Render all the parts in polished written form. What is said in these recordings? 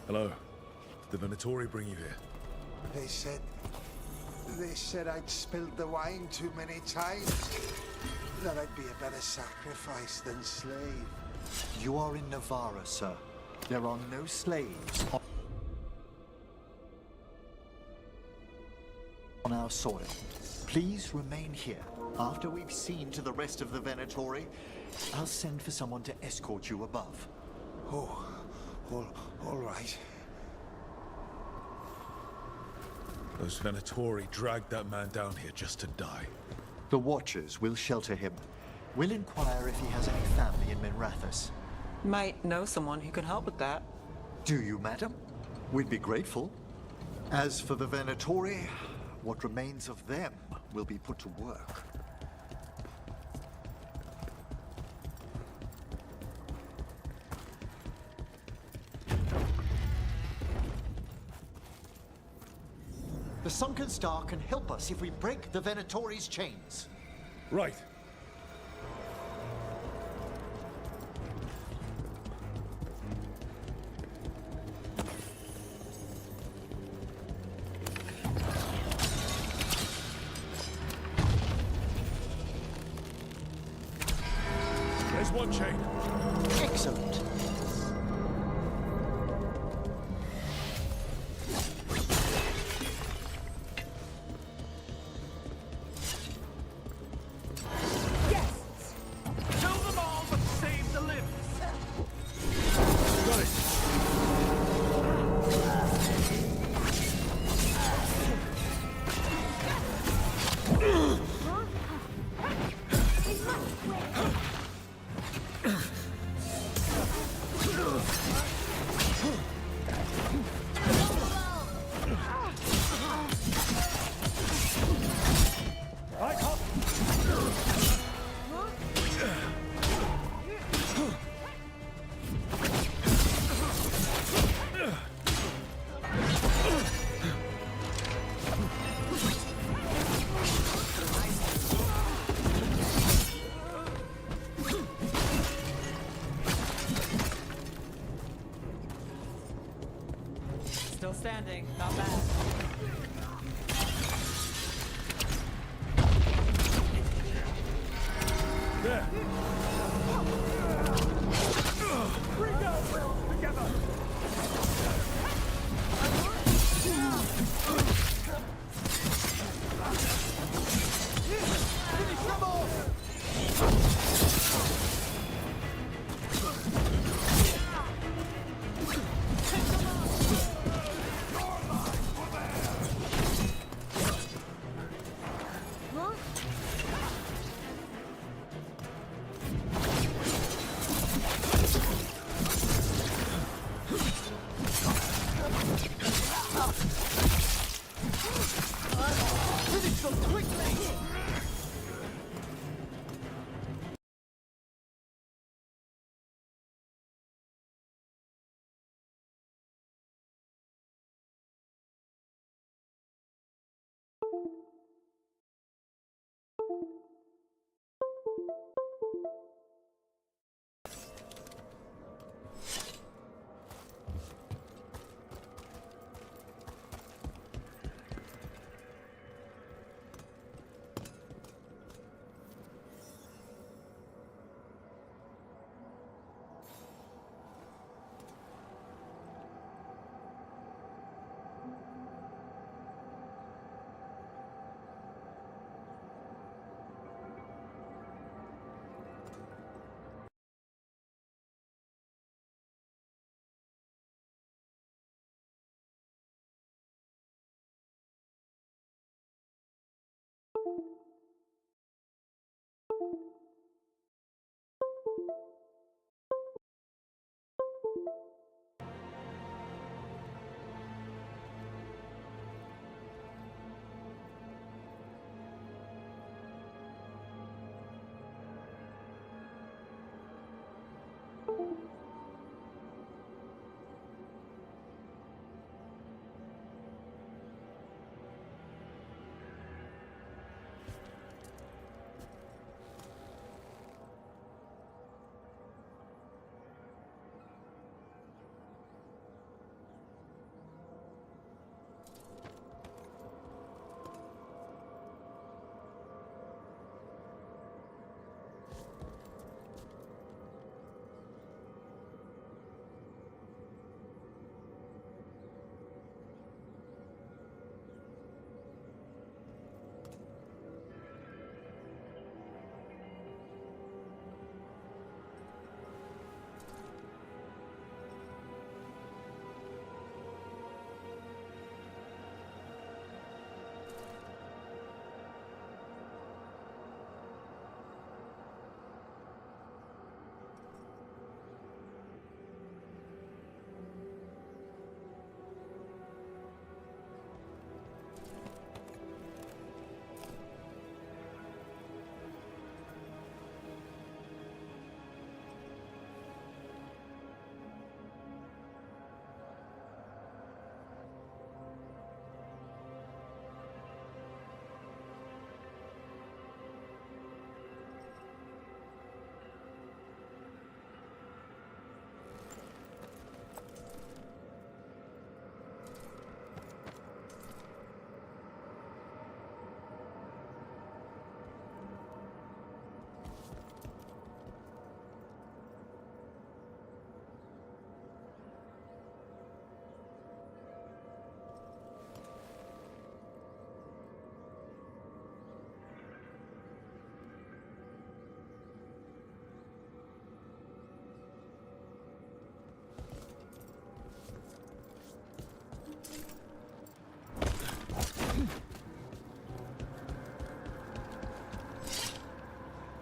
Hello. Did the Venatori bring you here? They said I'd spilled the wine too many times. That I'd be a better sacrifice than slave. You are in Navarra, sir. There are no slaves on our soil. Please remain here. After we've seen to the rest of the Venatori, I'll send for someone to escort you above. Oh, all right. Those Venatori dragged that man down here just to die. The Watchers will shelter him. We'll inquire if he has any family in Minrathous. Might know someone who can help with that. Do you, madam? We'd be grateful. As for the Venatori, what remains of them will be put to work. The Sunken Star can help us if we break the Venatori's chains. Right. There's one chain. Excellent. Still standing, not bad. There. Bring our wills together! Finish them off! Finish them quickly!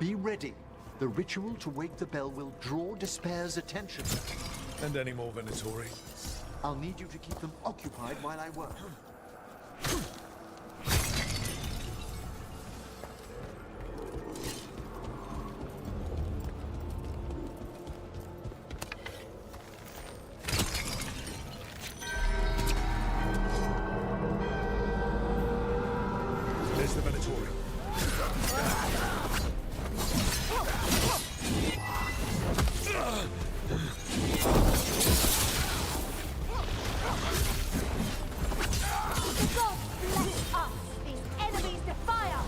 Be ready. The ritual to wake the bell will draw Despair's attention. And any more Venatori? I'll need you to keep them occupied while I work. There's the Venatori. The gods bless us! These enemies to fire!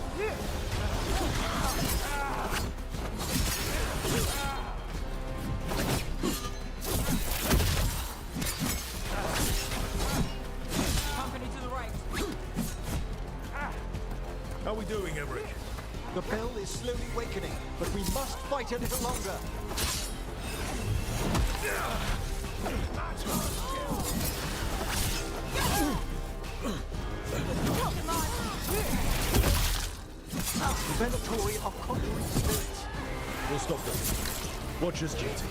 Company to the right. How we doing, Emmerich? The bell is slowly wakening, but we must fight a little longer. The Venatori are conjuring spirits. We'll stop them. Watcher's duty.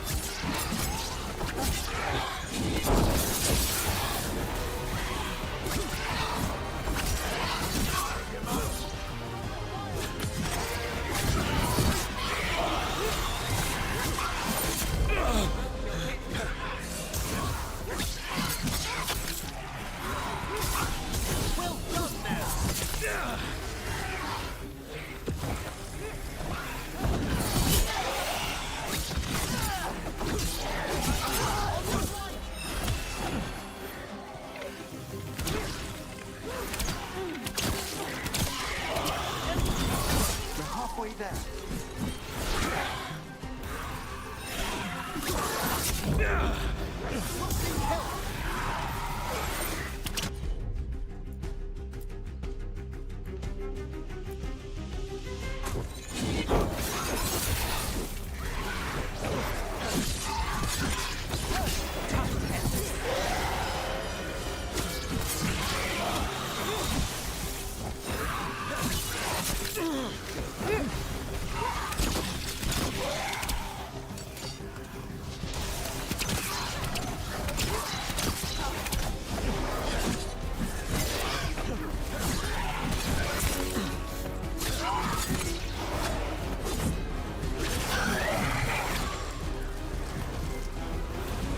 We're halfway there.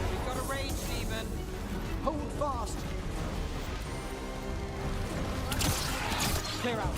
We've got a rage demon. Hold fast. Clear out.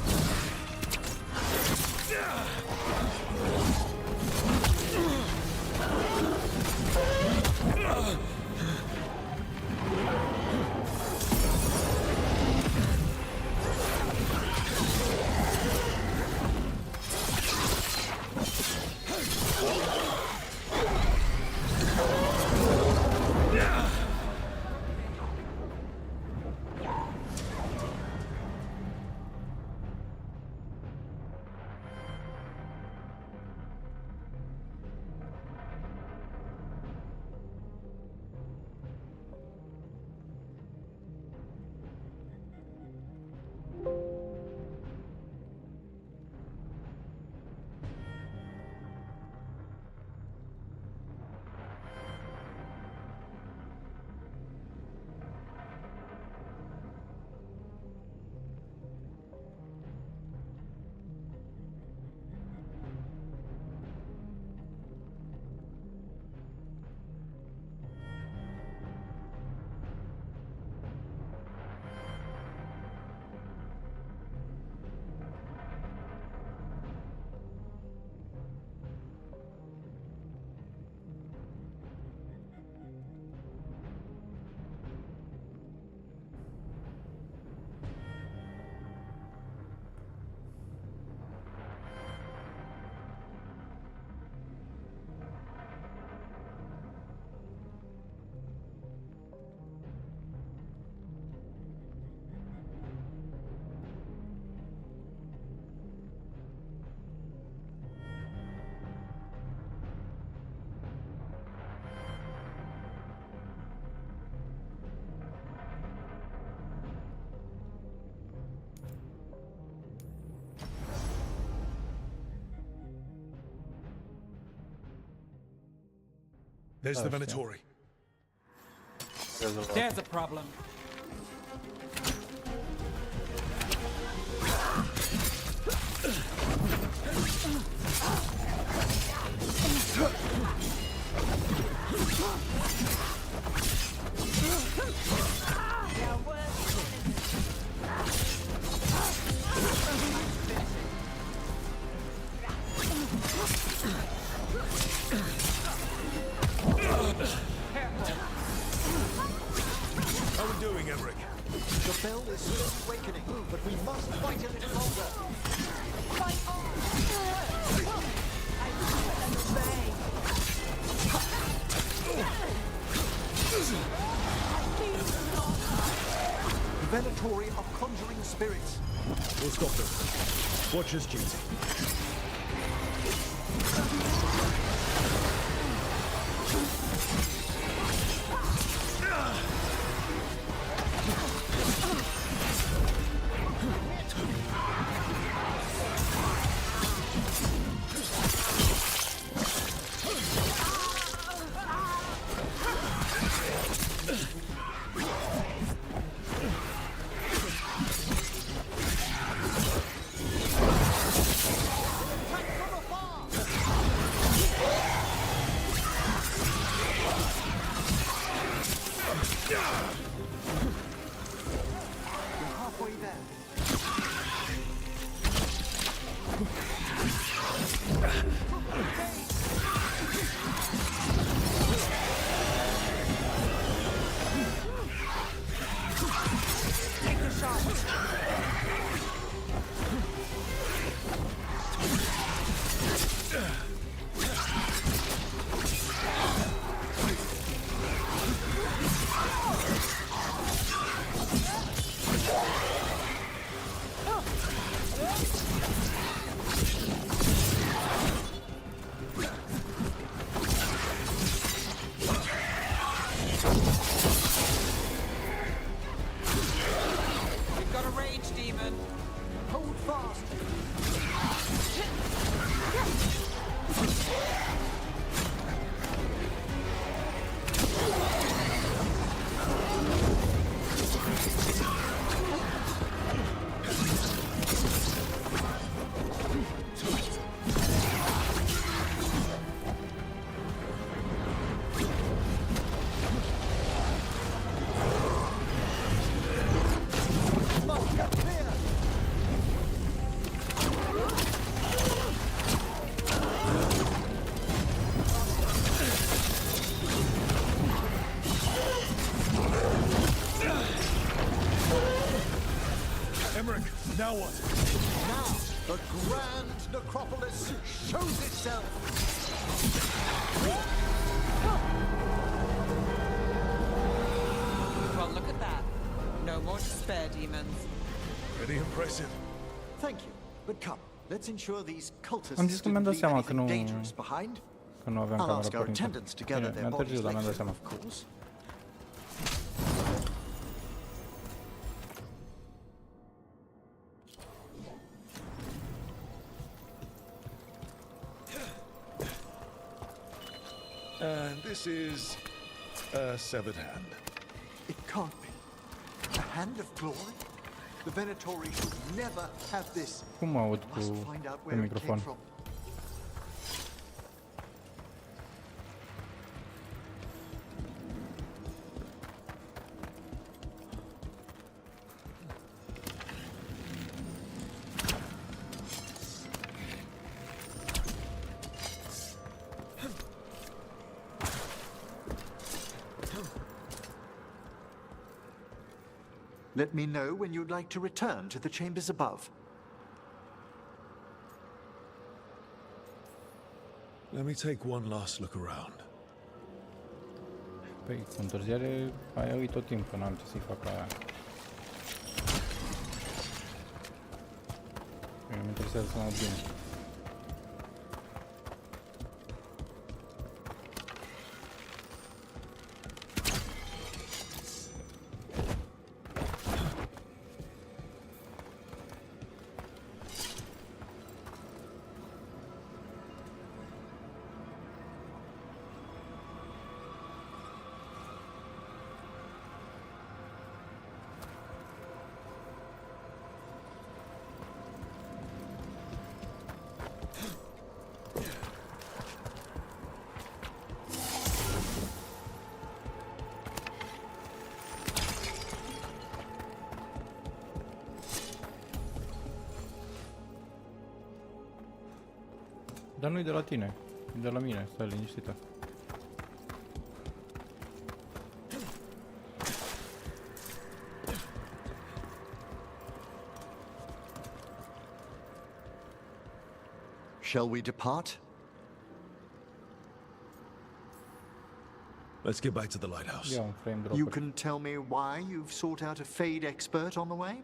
There's the Oh, shit. Venatori. There's a problem. How are we doing, Emmerich? The bell is still awakening, but we must fight a little longer. Fight on! I will obey. The Venatori are conjuring spirits. We'll stop them. Watcher's duty. We're halfway there. Take the shot. We've got a rage demon. Hold fast. Must get clear. Emmerich, now what? Now, the grand necropolis shows itself. Well, look at that. No more despair demons. Pretty impressive. Thank you, but come, let's ensure these cultists Am zis că mi-am didn't dat leave seama că anything nu- dangerous behind. Că nu aveam I'll camera ask our pornită. attendants to gather Bine, their mi-a bodies târziu, dar mi-am dat later, seama. of course. And this is a severed hand. It can't be. A hand of glory? The Venatori should never have this. Cum mă aud Must cu find out pe where it came microfon? from. Let me know when you'd like to return to the chambers above. Let me take one last look around. Păi, cu întârziere, aia e tot timpul, n-am ce să-i fac la aia. Mă interesează să mă aud bine. Dar nu-i de la tine. E de la mine, stai liniștită. Shall we depart? Let's get back to the lighthouse. Ia un frame dropper. You can tell me why you've sought out a Fade expert on the way?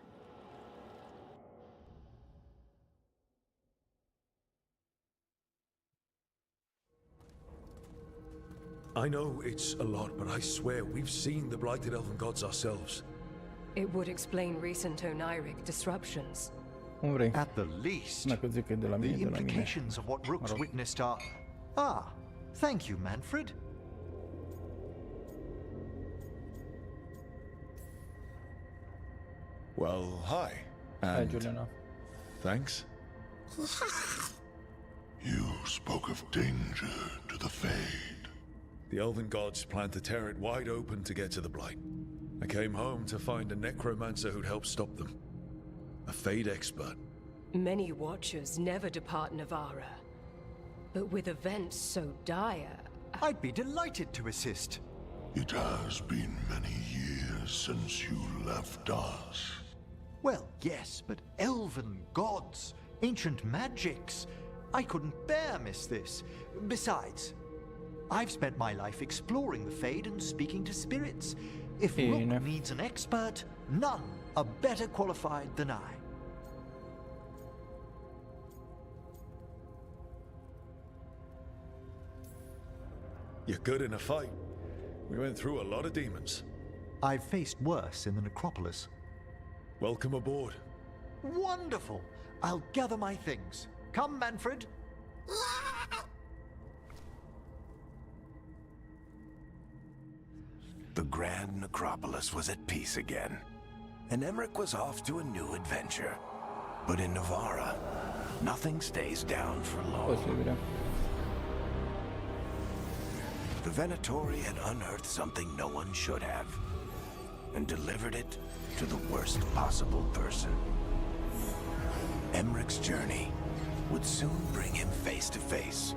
I know it's a lot, but I swear we've seen the blighted elven gods ourselves. It would explain recent oniric disruptions. Cum vrei. At the least, Dacă zic că e de la mine, the de la mine. implications of what Rook's Mă rog. witnessed are... Ah, thank you, Manfred. Well, hi. Hai, And Juliana. thanks. You spoke of danger to the Fade. The elven gods planned to tear it wide open to get to the blight. I came home to find a necromancer who'd help stop them. A Fade expert. Many watchers never depart Navara. But with events so dire, I'd be delighted to assist. It has been many years since you left us. Well, yes, but elven gods, ancient magics. I couldn't bear miss this. Besides, I've spent my life exploring the Fade and speaking to spirits. If Rook Enough. needs an expert, none are better qualified than I. You're good in a fight. We went through a lot of demons. I've faced worse in the necropolis. Welcome aboard. Wonderful! I'll gather my things. Come, Manfred. The Grand Necropolis was at peace again, and Emmerich was off to a new adventure. But in Navara, nothing stays down for long. Posibil. The Venatori had unearthed something no one should have, and delivered it to the worst possible person. Emmerich's journey would soon bring him face to face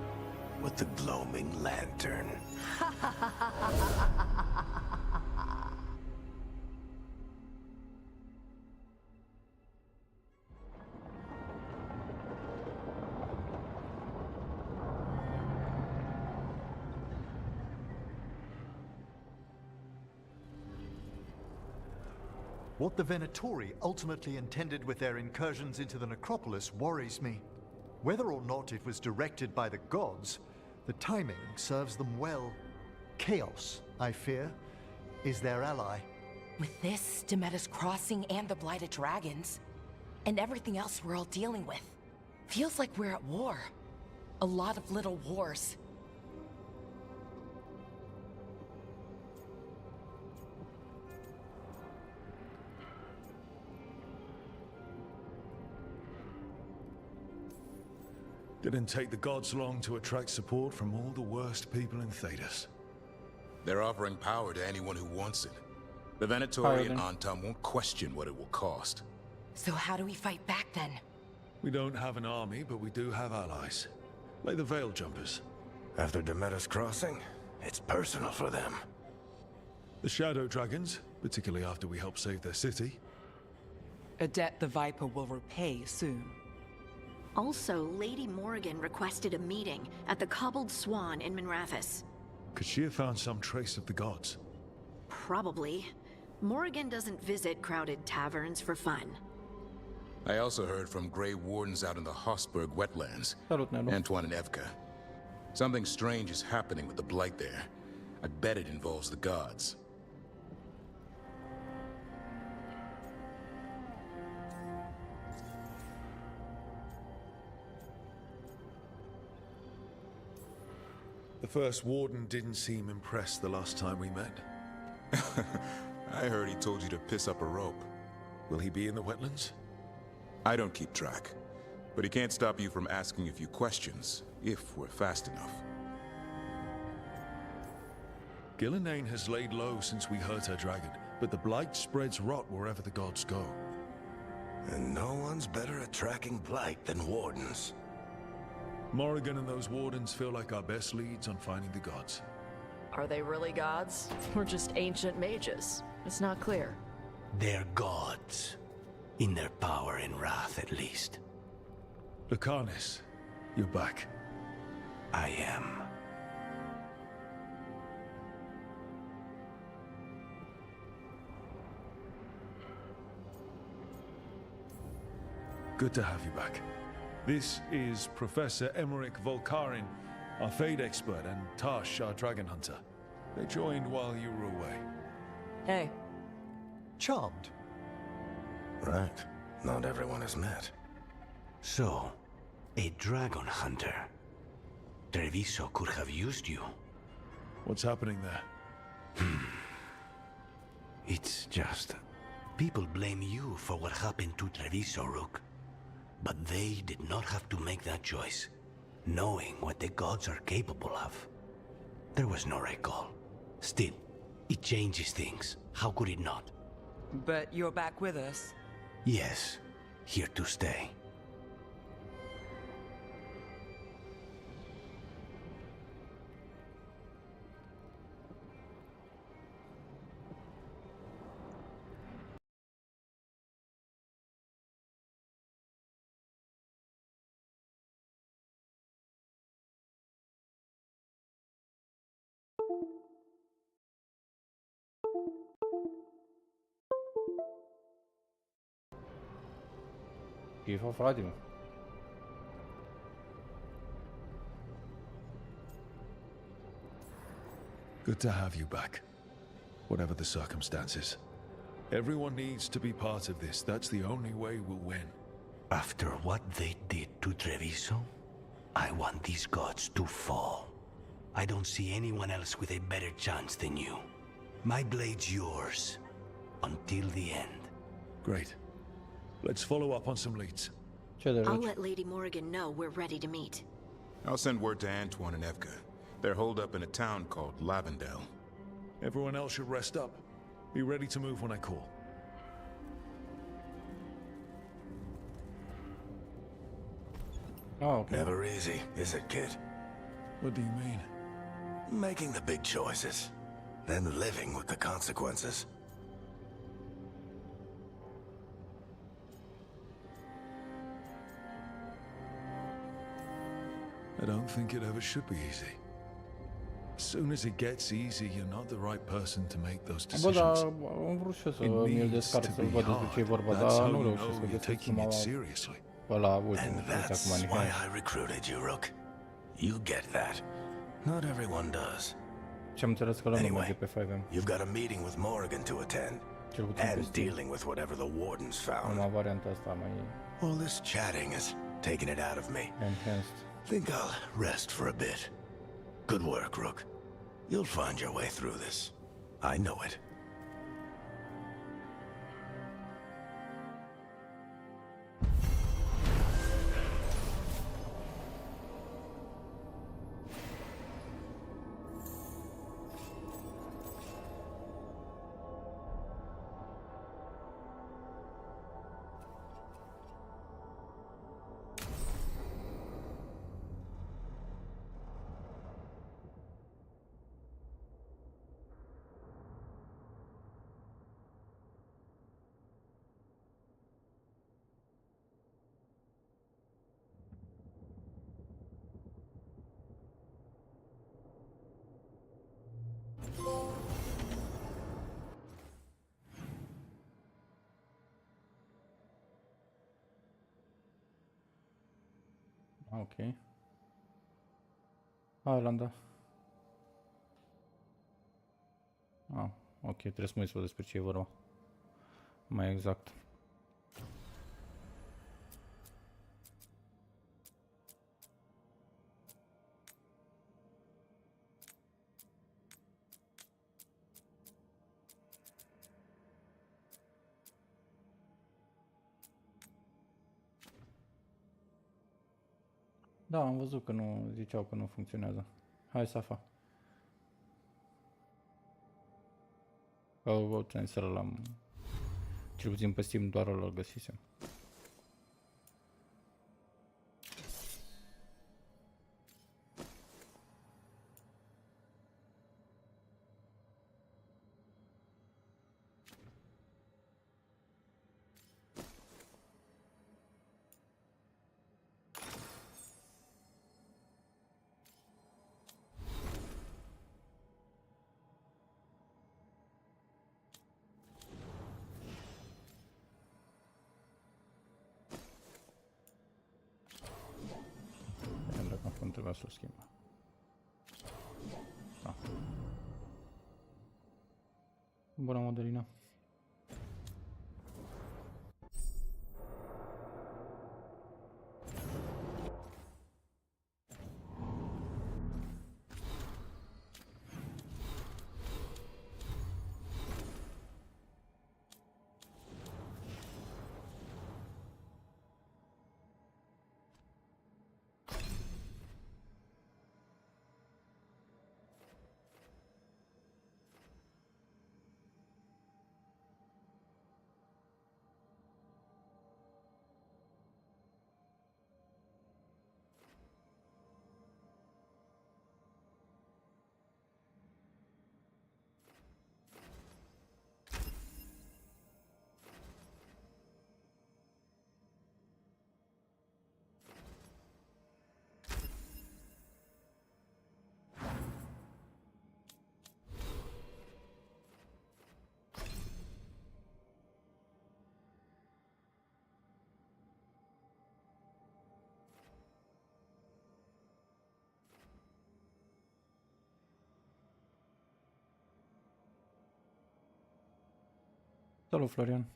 with the gloaming lantern. What the Venatori ultimately intended with their incursions into the necropolis worries me. Whether or not it was directed by the gods, the timing serves them well. Chaos, I fear, is their ally. With this, Demeter's Crossing and the Blighted Dragons, and everything else we're all dealing with, feels like we're at war. A lot of little wars. Didn't take the gods long to attract support from all the worst people in Thedas. They're offering power to anyone who wants it. The Venatori and Pardon. Anton won't question what it will cost. So how do we fight back then? We don't have an army, but we do have allies. Like the Veil Jumpers. After Demeter's Crossing, it's personal for them. The Shadow Dragons, particularly after we helped save their city. A debt the Viper will repay soon. Also, Lady Morrigan requested a meeting at the Cobbled Swan in Minrathous. Could she have found some trace of the gods? Probably. Morrigan doesn't visit crowded taverns for fun. I also heard from Grey Wardens out in the Hossberg wetlands. Salut, Nelu. Antoine and Evka. Something strange is happening with the Blight there. I bet it involves the gods. The first warden didn't seem impressed the last time we met. I heard he told you to piss up a rope. Will he be in the wetlands? I don't keep track, but he can't stop you from asking a few questions, if we're fast enough. Gillenane has laid low since we hurt her dragon, but the blight spreads rot wherever the gods go. And no one's better at tracking blight than wardens. Morrigan and those wardens feel like our best leads on finding the gods. Are they really gods? Or just ancient mages? It's not clear. They're gods. In their power and wrath, at least. Lucanus, you're back. I am. Good to have you back. This is Professor Emmerich Volkarin, our Fade expert, and Tash, our dragon hunter. They joined while you were away. Hey. Charmed. Right. Not everyone has met. So, a dragon hunter. Treviso could have used you. What's happening there? It's just... people blame you for what happened to Treviso, Rook. But they did not have to make that choice, knowing what the gods are capable of. There was no recall. Still, it changes things. How could it not? But you're back with us. Yes, here to stay. FIFA, frate. Good to have you back. Whatever the circumstances. Everyone needs to be part of this. That's the only way we'll win. After what they did to Treviso, I want these gods to fall. I don't see anyone else with a better chance than you. My blade's yours. Until the end. Great. Let's follow up on some leads. I'll let Lady Morrigan know we're ready to meet. I'll send word to Antoine and Evka. They're holed up in a town called Lavendale. Everyone else should rest up. Be ready to move when I call. Oh, okay. Never easy, is it, kid? What do you mean? Making the big choices, then living with the consequences. I don't think it ever should be easy. As soon as it gets easy, you're not the right person to make those Bă, dar decisions. am vrut și eu să It mi-l needs descarc to să-l be văd despre ce e hard. vorba, That's dar how nu you reușesc know să you're găsesc taking numai it la seriously. ăla, uite, And uite that's acum why Mihai. I recruited you, Rook. You get that. Not everyone does. Și am înțeles că ăla nu Anyway, merge pe 5M. You've got a meeting with Morrigan to attend. Cel puțin pe And Steam. dealing with whatever the wardens found. Numai varianta asta mai All this chatting is taking it out of me. enhanced. Think I'll rest for a bit. Good work, Rook. You'll find your way through this. I know it. Ok. Irlanda. Ah, ok, trebuie să mă uit despre ce e vorba. Mai exact. Da, am văzut că nu, ziceau că nu funcționează. Hai, Safa. O transfer l-am... Cel puțin pe Steam doar ăla-l găsisem. vreau să-l schimb. Da. Bună, Modelina. Salut, Florian.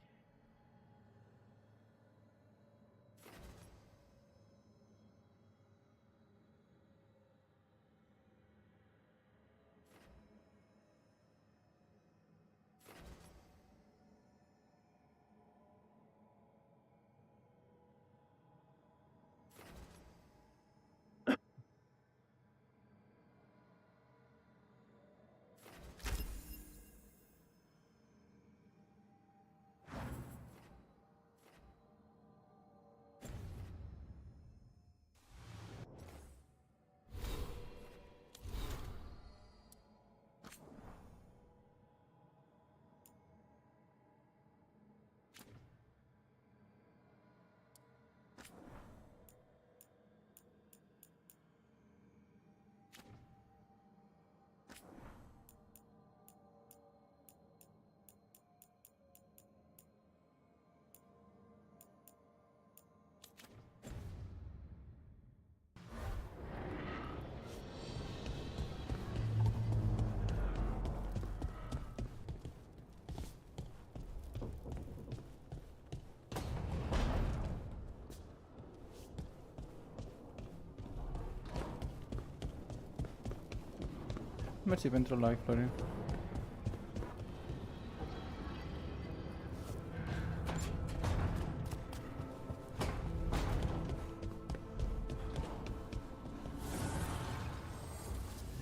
Mersi pentru like, Florian.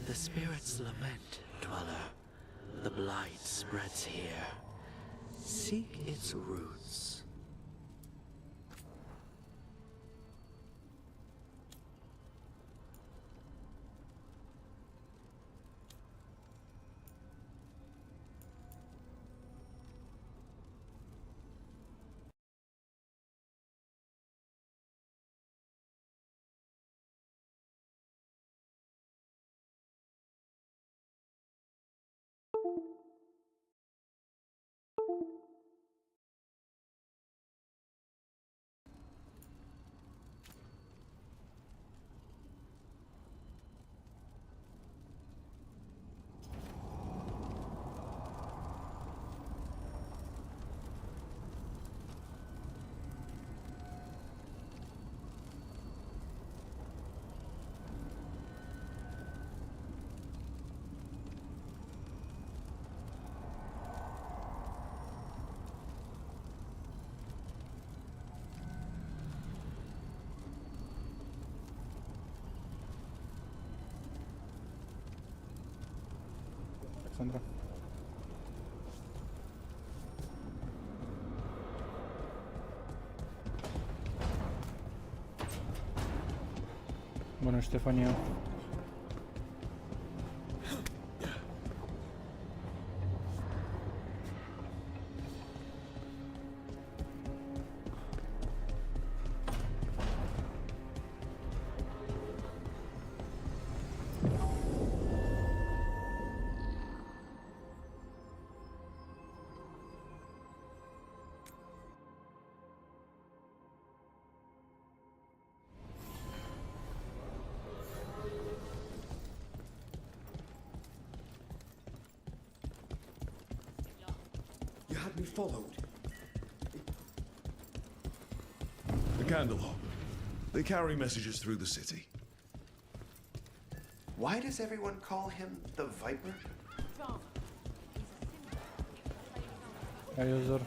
The spirits lament, dweller. The blight spreads here. Seek its roots. Alexandra. Bună, Ștefania. had me followed. The Candelor. They carry messages through the city. Why does everyone call him the Viper? User.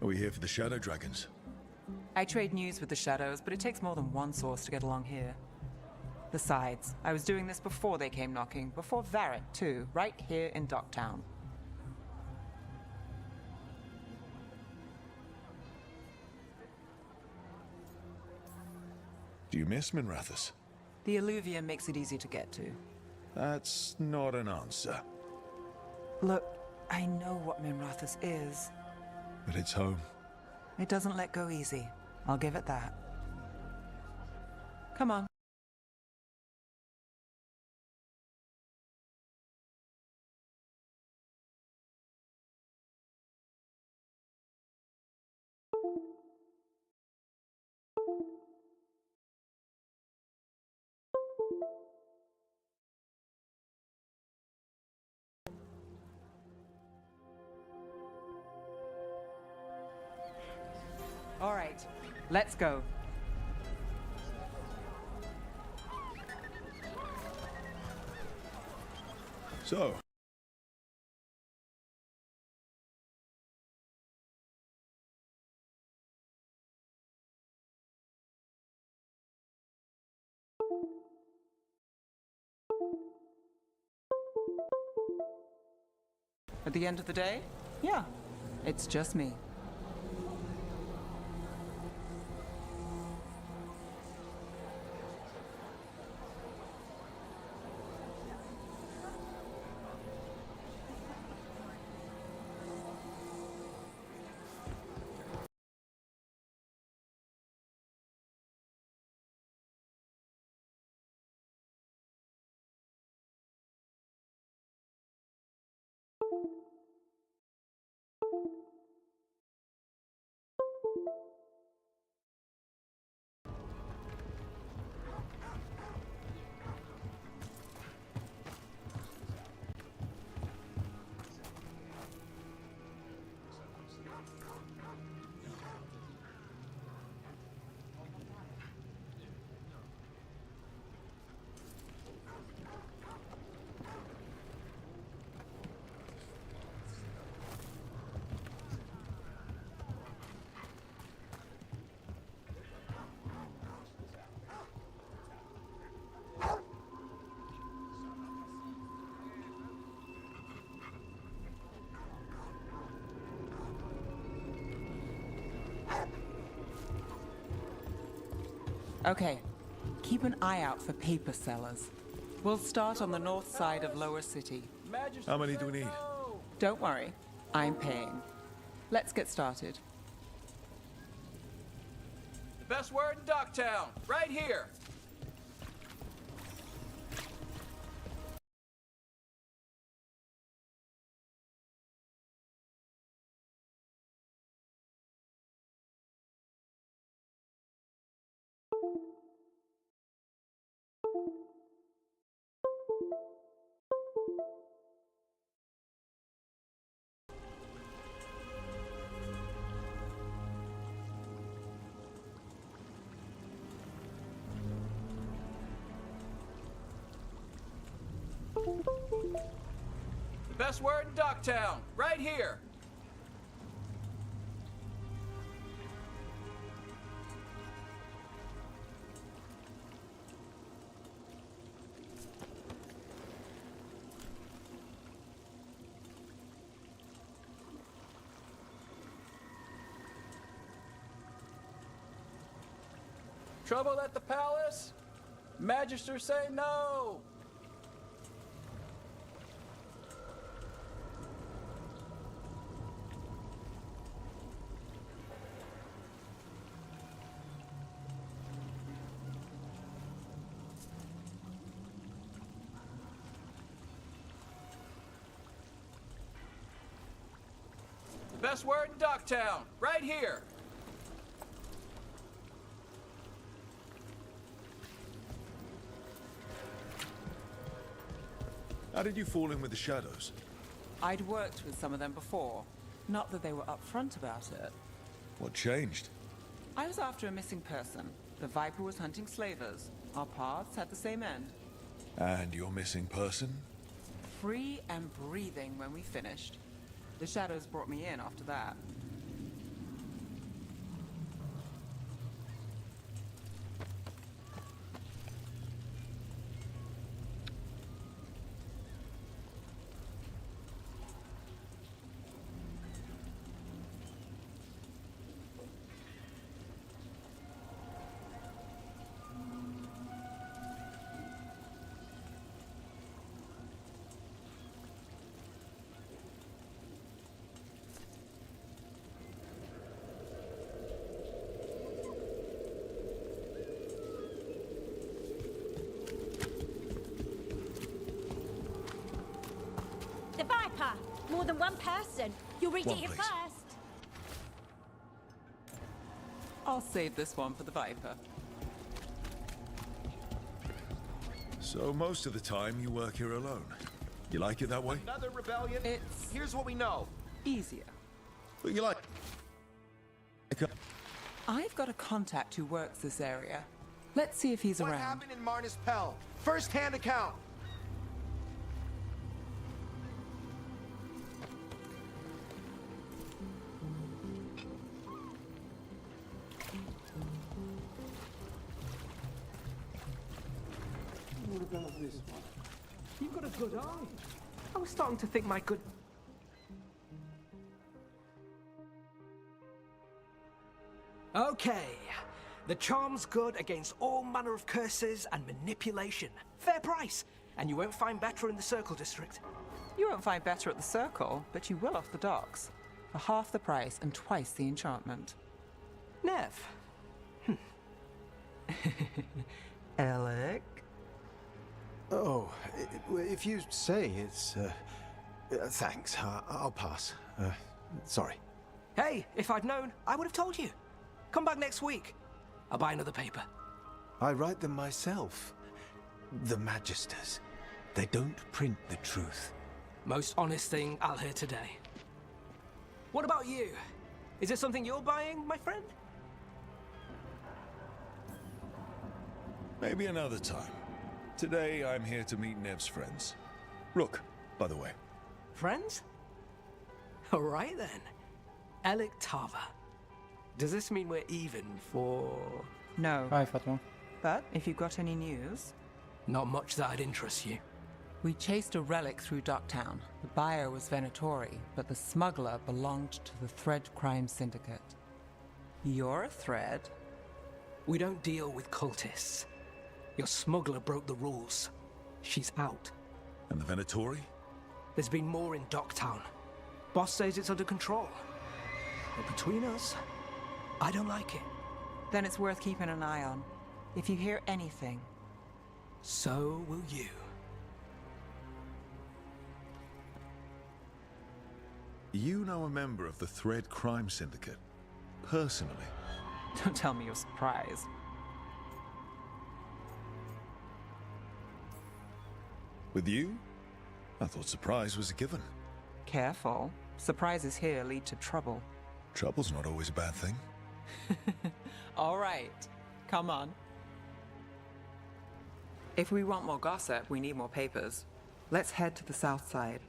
Are we here for the Shadow Dragons? I trade news with the Shadows, but it takes more than one source to get along here. Besides, I was doing this before they came knocking, before Varric, too, right here in Docktown. Do you miss Minrathous? The Alluvium makes it easy to get to. That's not an answer. Look, I know what Minrathous is. But it's home. It doesn't let go easy. I'll give it that. Come on. All right, let's go. So. At the end of the day, yeah, it's just me. Okay, keep an eye out for paper sellers. We'll start on the north side of Lower City. How many do we need? Don't worry, I'm paying. Let's get started. The best word in Docktown, right here. The best word in Docktown, right here. Trouble at the palace? Magister say no. Best word in Ducktown, right here. How did you fall in with the shadows? I'd worked with some of them before. Not that they were upfront about it. What changed? I was after a missing person. The Viper was hunting slavers. Our paths had the same end. And your missing person? Free and breathing when we finished. The shadows brought me in after that. The Viper! More than one person. You'll reach One, it here please. first. I'll save this one for the Viper. So most of the time you work here alone. You like it that way? Another rebellion? It's Here's what we know. easier. But you like... I've got a contact who works this area. Let's see if he's What around. happened in Marnus Pell? First-hand account. What about this one? You've got a good eye. I was starting to think my good... Okay. The charm's good against all manner of curses and manipulation. Fair price. And you won't find better in the Circle District. You won't find better at the Circle, but you will off the docks. For half the price and twice the enchantment. Nev. Alec? Oh, if you say it's... thanks. I'll pass. Sorry. Hey, if I'd known, I would have told you. Come back next week. I'll buy another paper. I write them myself. The Magisters. They don't print the truth. Most honest thing I'll hear today. What about you? Is it something you're buying, my friend? Maybe another time. Today I'm here to meet Nev's friends. Rook, by the way. Friends? All right then. Alec Tava. Does this mean we're even for... No. Hi, Fatma. But if you've got any news... Not much that'd interest you. We chased a relic through Docktown. The buyer was Venatori, but the smuggler belonged to the Thread Crime Syndicate. You're a Thread? We don't deal with cultists. Your smuggler broke the rules. She's out. And the Venatori? There's been more in Docktown. Boss says it's under control. But between us, I don't like it. Then it's worth keeping an eye on. If you hear anything... So will you. You know a member of the Thread Crime Syndicate? Personally? Don't tell me you're surprised. With you? I thought surprise was a given. Careful. Surprises here lead to trouble. Trouble's not always a bad thing. All right. Come on. If we want more gossip, we need more papers. Let's head to the south side.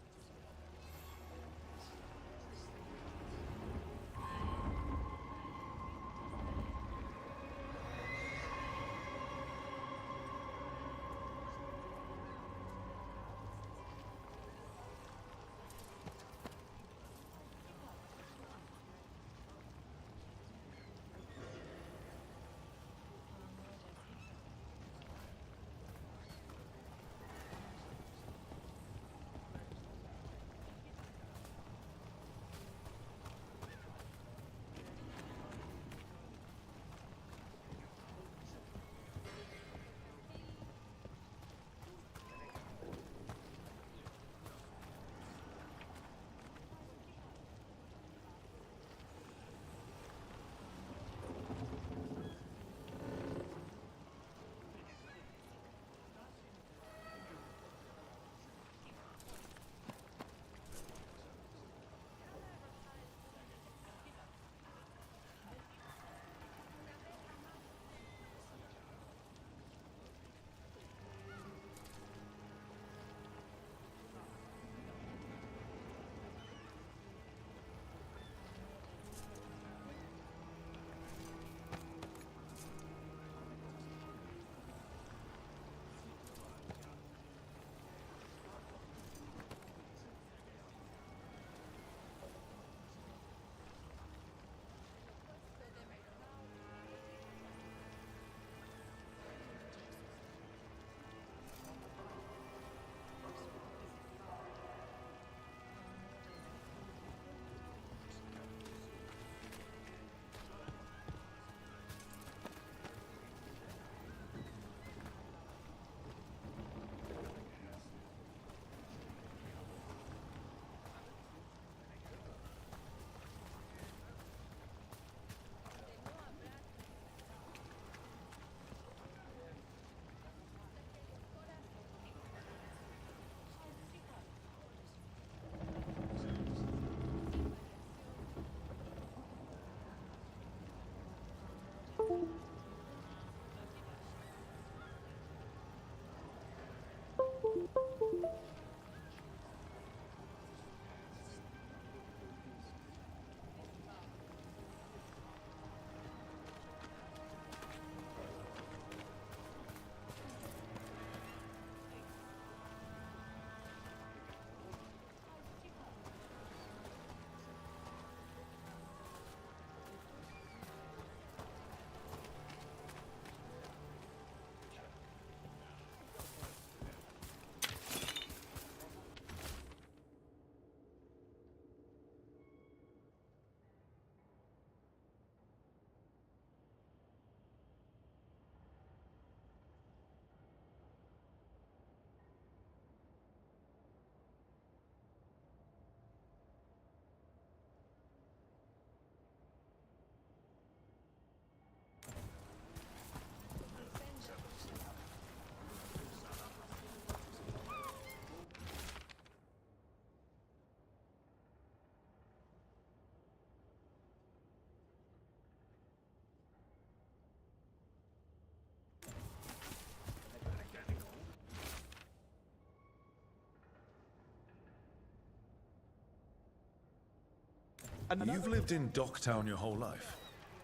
You've lived in Docktown your whole life?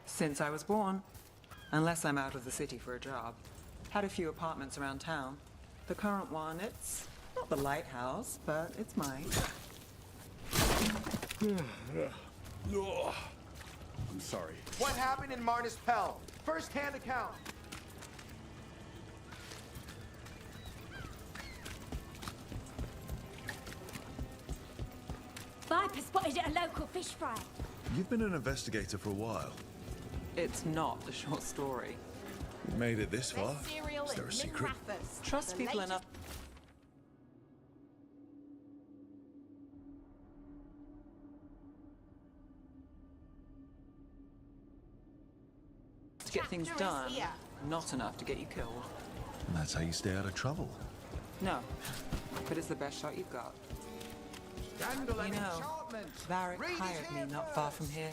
Since I was born. Unless I'm out of the city for a job. Had a few apartments around town. The current one, it's not the lighthouse, but it's mine. I'm sorry. What happened in Marnus Pell? First-hand account. Viper spotted at a local fish fry. You've been an investigator for a while. It's not a short story. You made it this far. Is there a secret? Trust people enough. To get things done, not enough to get you killed. And that's how you stay out of trouble. No, but it's the best shot you've got. You know, Varric hired me not far from here.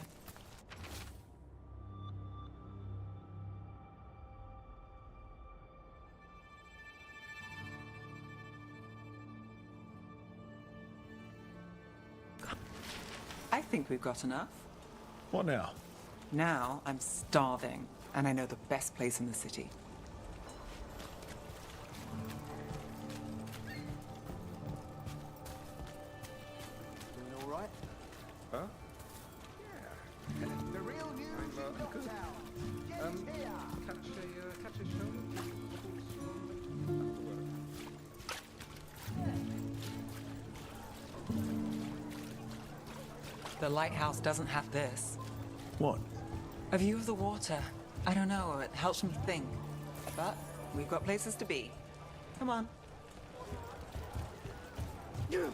I think we've got enough. What now? Now I'm starving, and I know the best place in the city. Doing all right? Huh? Yeah. The real news in Docktown. Get here. Catch a show? The lighthouse doesn't have this. What? A view of the water. I don't know, it helps me think. But we've got places to be. Come on. You!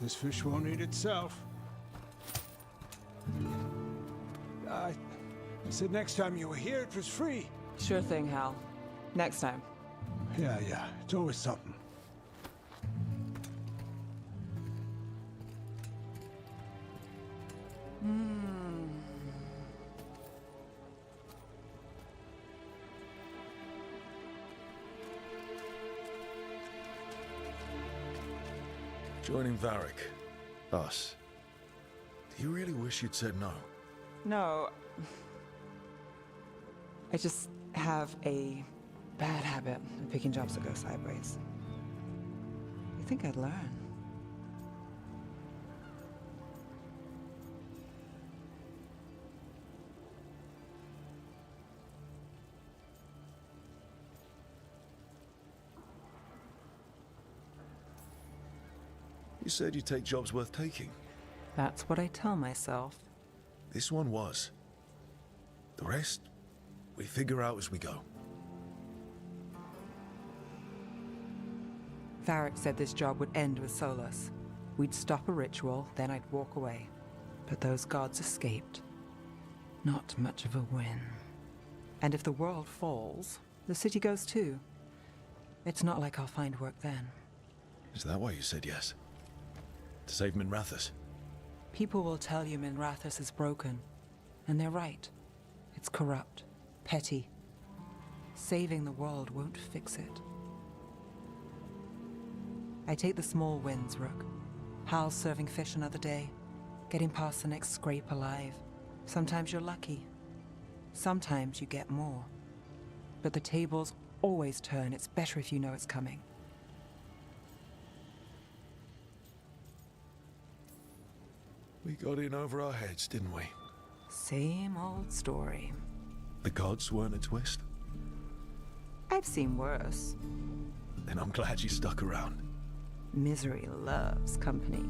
This fish won't eat itself. I said next time you were here, it was free. Sure thing, Hal. Next time. Yeah, it's always something. Joining Varric. Us. Do you really wish you'd said no? No. I just have a bad habit of picking jobs that go sideways. You think I'd learn? You said you'd take jobs worth taking. That's what I tell myself. This one was. The rest, we figure out as we go. Varric said this job would end with Solus. We'd stop a ritual, then I'd walk away. But those gods escaped. Not much of a win. And if the world falls, the city goes too. It's not like I'll find work then. Is that why you said yes? To save Minrathous? People will tell you Minrathous is broken. And they're right. It's corrupt. Petty. Saving the world won't fix it. I take the small wins, Rook. Hal's serving fish another day. Getting past the next scrape alive. Sometimes you're lucky. Sometimes you get more. But the tables always turn. It's better if you know it's coming. We got in over our heads, didn't we? Same old story. The gods weren't a twist? I've seen worse. Then I'm glad you stuck around. Misery loves company.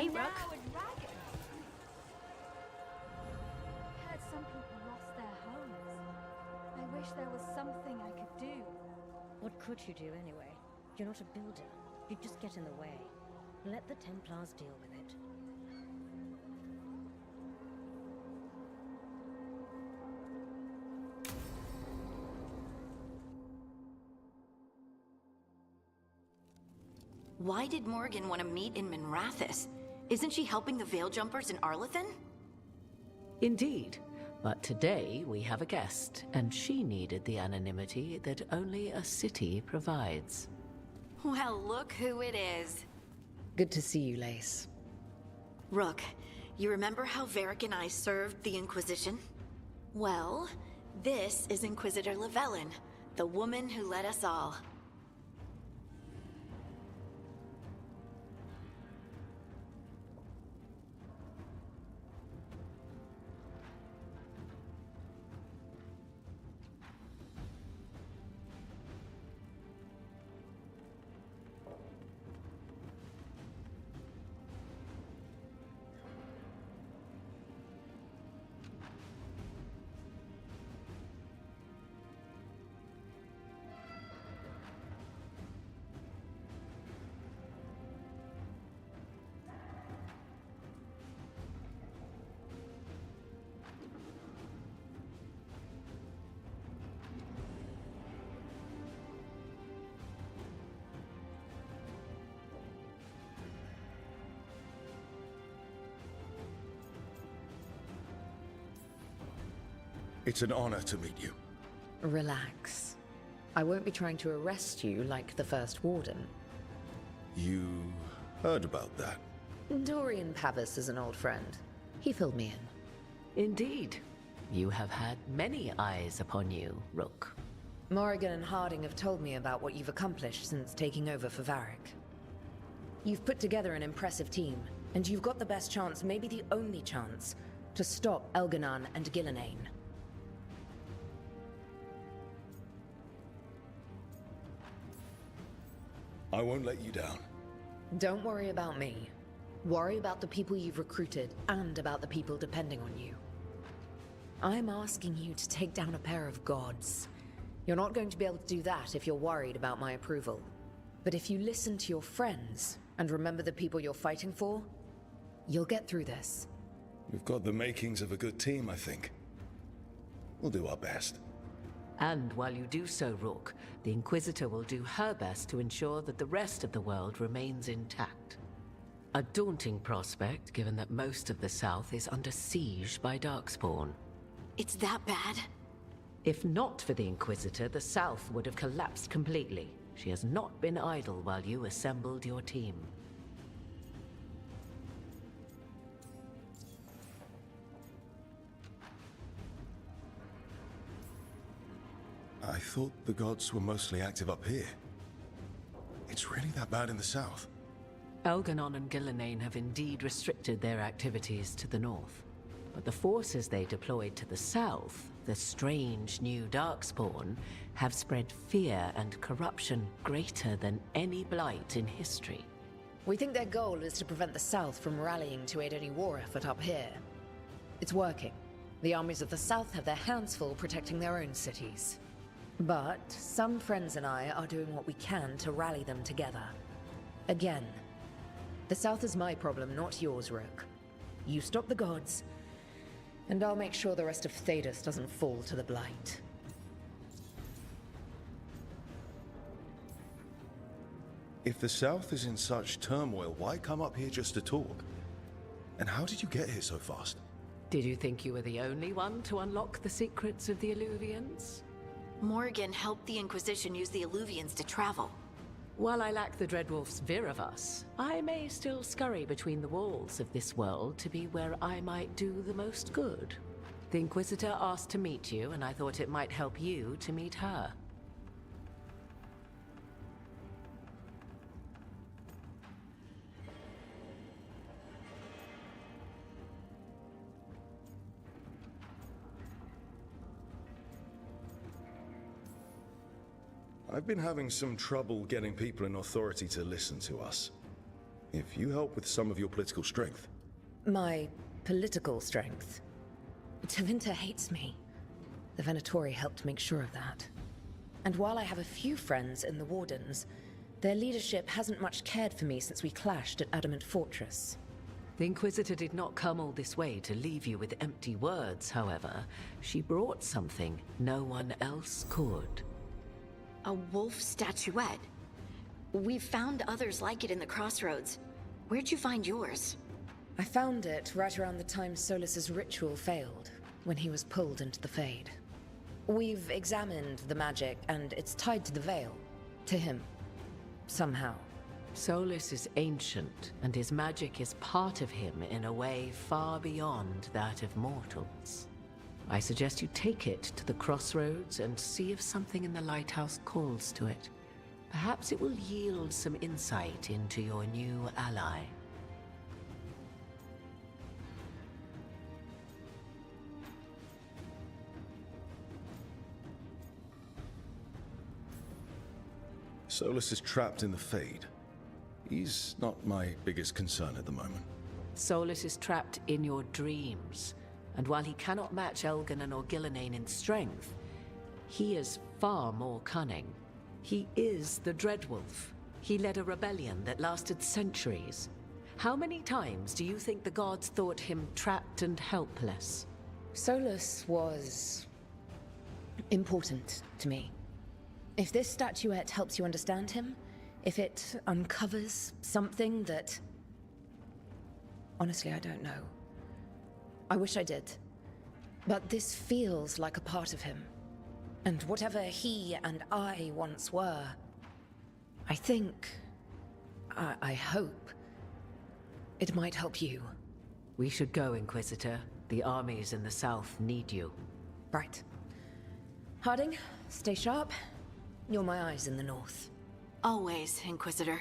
Hey, Rook. now, a dragon. Heard some people lost their homes. I wish there was something I could do. What could you do anyway? You're not a builder. You'd just get in the way. Let the Templars deal with it. Why did Morgan want to meet in Minrathous? Isn't she helping the Veil Jumpers in Arlathan? Indeed. But today we have a guest, and she needed the anonymity that only a city provides. Well, look who it is. Good to see you, Lace. Rook, you remember how Varric and I served the Inquisition? Well, this is Inquisitor Llewellyn, the woman who led us all. It's an honor to meet you. Relax. I won't be trying to arrest you like the First Warden. You heard about that? Dorian Pavis is an old friend. He filled me in. Indeed. You have had many eyes upon you, Rook. Morrigan and Harding have told me about what you've accomplished since taking over for Varric. You've put together an impressive team, and you've got the best chance, maybe the only chance, to stop Elganon and Gillenane. I won't let you down. Don't worry about me. Worry about the people you've recruited, and about the people depending on you. I'm asking you to take down a pair of gods. You're not going to be able to do that if you're worried about my approval. But if you listen to your friends, and remember the people you're fighting for, you'll get through this. We've got the makings of a good team, I think. We'll do our best. And while you do so, Rook, the Inquisitor will do her best to ensure that the rest of the world remains intact. A daunting prospect, given that most of the South is under siege by Darkspawn. It's that bad? If not for the Inquisitor, the South would have collapsed completely. She has not been idle while you assembled your team. I thought the gods were mostly active up here. It's really that bad in the south? Elganon and Gillenane have indeed restricted their activities to the north. But the forces they deployed to the south, the strange new Darkspawn, have spread fear and corruption greater than any blight in history. We think their goal is to prevent the South from rallying to aid any war effort up here. It's working. The armies of the South have their hands full protecting their own cities. But some friends and I are doing what we can to rally them together. Again, the South is my problem, not yours, Rook. You stop the gods, and I'll make sure the rest of Thedas doesn't fall to the blight. If the south is in such turmoil, why come up here just to talk? And how did you get here so fast? Did you think you were the only one to unlock the secrets of the Illuvians? Morgan helped the Inquisition use the Illuvians to travel. While I lack the Dreadwolf's Viravus, I may still scurry between the walls of this world to be where I might do the most good. The Inquisitor asked to meet you, and I thought it might help you to meet her. I've been having some trouble getting people in authority to listen to us. If you help with some of your political strength. My political strength. Tevinter hates me. The Venatori helped make sure of that. And while I have a few friends in the Wardens, their leadership hasn't much cared for me since we clashed at Adamant Fortress. The Inquisitor did not come all this way to leave you with empty words, however. She brought something no one else could. A wolf statuette? We've found others like it in the crossroads. Where'd you find yours? I found it right around the time Solus's ritual failed, when he was pulled into the Fade. We've examined the magic, and it's tied to the Veil. To him. Somehow. Solus is ancient, and his magic is part of him in a way far beyond that of mortals. I suggest you take it to the crossroads and see if something in the lighthouse calls to it. Perhaps it will yield some insight into your new ally. Solus is trapped in the Fade. He's not my biggest concern at the moment. Solus is trapped in your dreams, and while he cannot match Elganon or Gillenane in strength, he is far more cunning. He is the Dreadwolf. He led a rebellion that lasted centuries. How many times do you think the gods thought him trapped and helpless? Solus was important to me. If this statuette helps you understand him, if it uncovers something that... Honestly, I don't know. I wish I did. But this feels like a part of him. And whatever he and I once were, I think... I hope... it might help you. We should go, Inquisitor. The armies in the south need you. Right. Harding, stay sharp. You're my eyes in the north. Always, Inquisitor.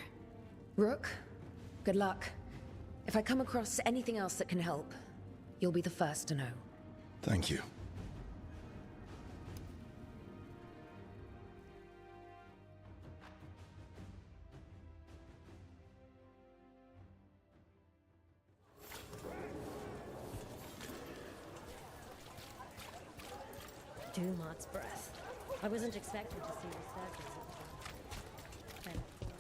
Rook, good luck. If I come across anything else that can help, you'll be the first to know. Thank you. Dumart's breath. I wasn't expecting to see resurgence of the Venatori.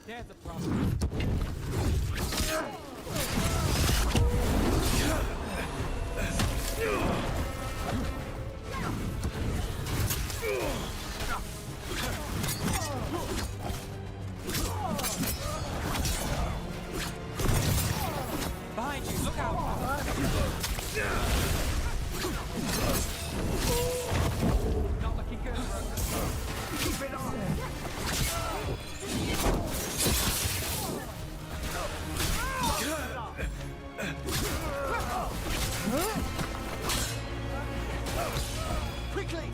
There's a problem. Behind you, look out! Not looking good, bro. Keep it on! Quickly!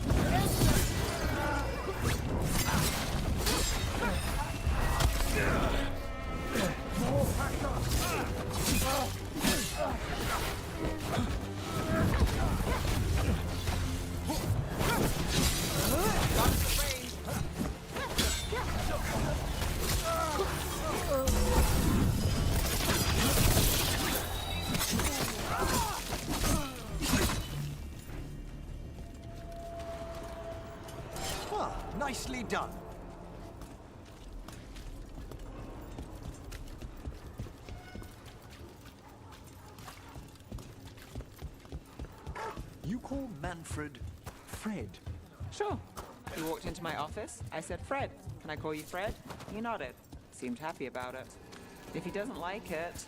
Nicely done. You call Manfred Fred? Sure. He walked into my office. I said, Fred, can I call you Fred? He nodded. Seemed happy about it. If he doesn't like it...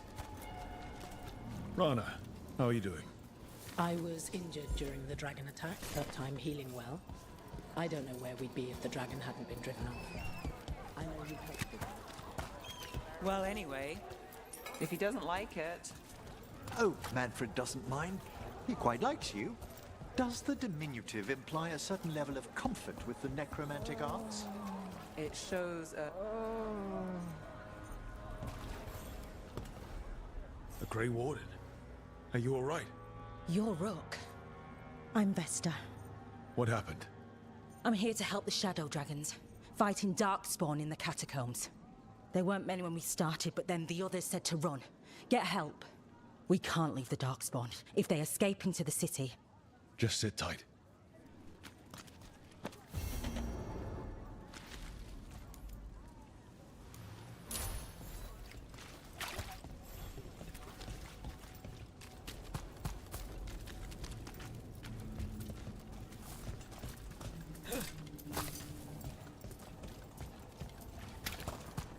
Rana, how are you doing? I was injured during the dragon attack, but I'm healing well. I don't know where we'd be if the dragon hadn't been driven off. I know you helped me. Well, anyway, if he doesn't like it... Oh, Manfred doesn't mind. He quite likes you. Does the diminutive imply a certain level of comfort with the necromantic arts? It shows a... The Grey Warden. Are you all right? You're Rook. I'm Vesta. What happened? I'm here to help the Shadow Dragons, fighting Darkspawn in the catacombs. There weren't many when we started, but then the others said to run. Get help. We can't leave the Darkspawn. If they escape into the city... Just sit tight.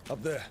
Up there.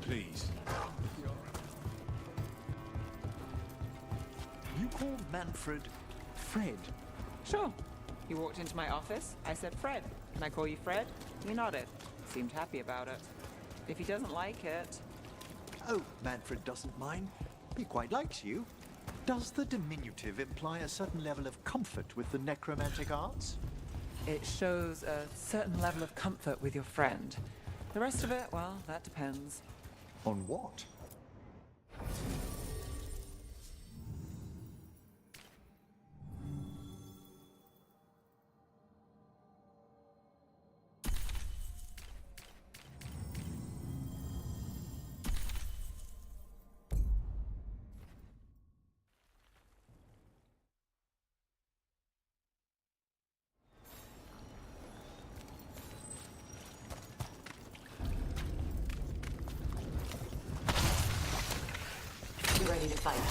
Please. You call Manfred Fred? Sure. You walked into my office, I said, Fred. Can I call you Fred? He nodded. Seemed happy about it. If he doesn't like it... Oh, Manfred doesn't mind. He quite likes you. Does the diminutive imply a certain level of comfort with the necromantic arts? It shows a certain level of comfort with your friend. The rest of it, well, that depends. On what? You ready to fight?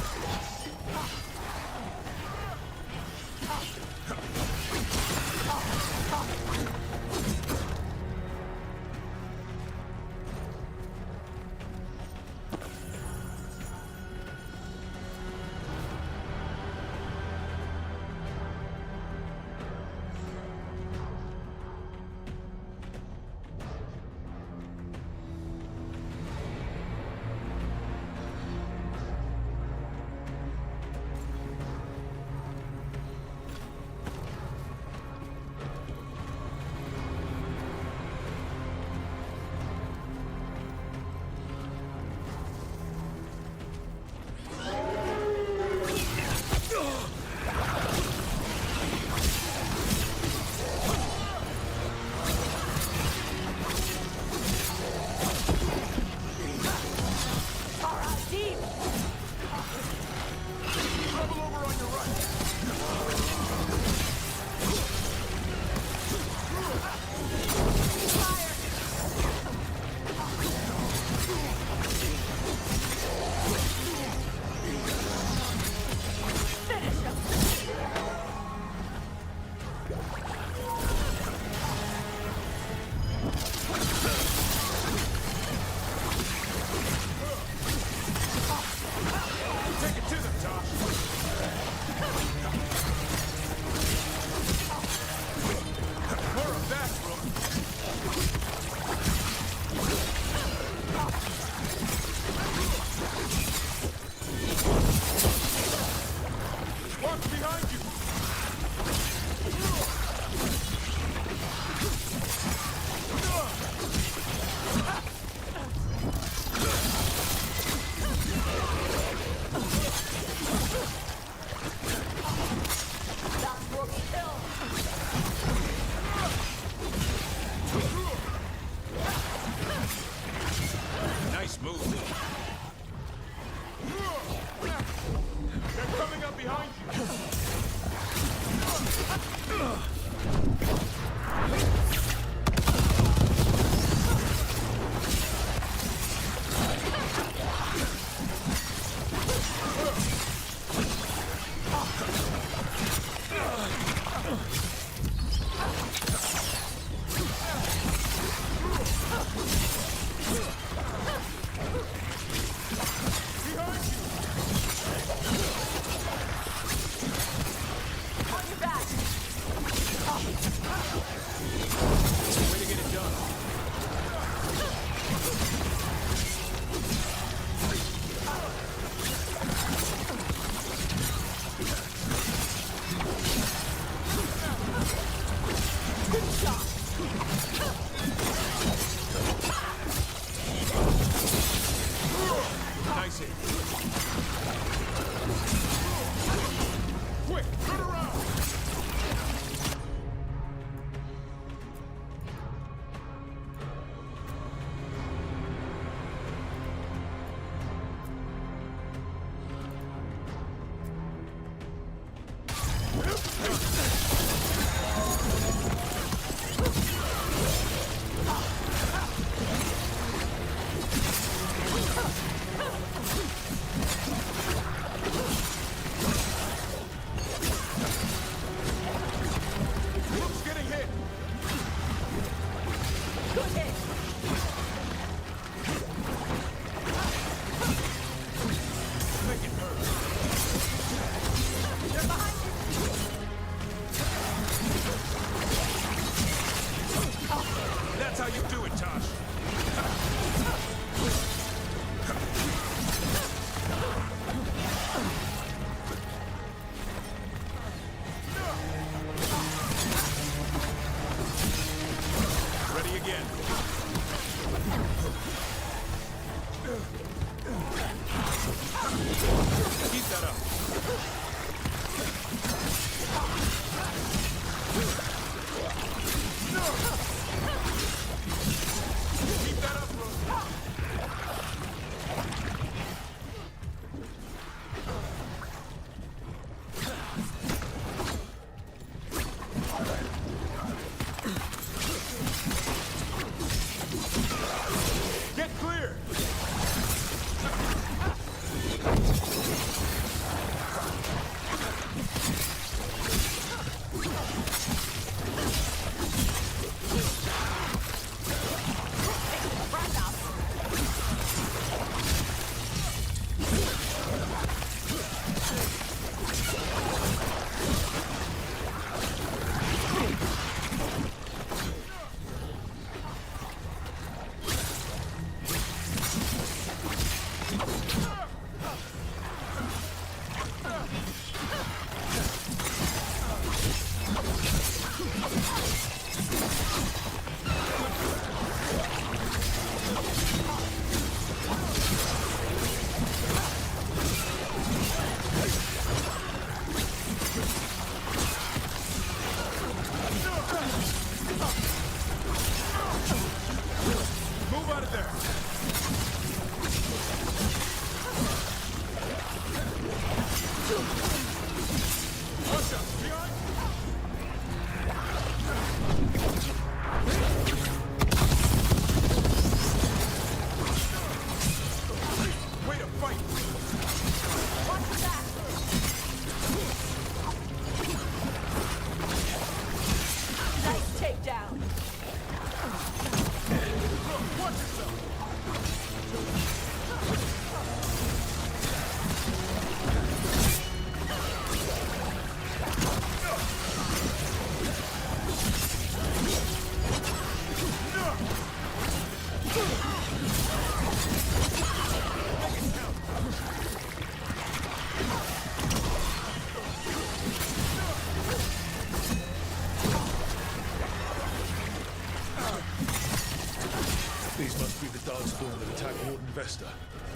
These must be the Darkspawn that attacked Warden Vesta.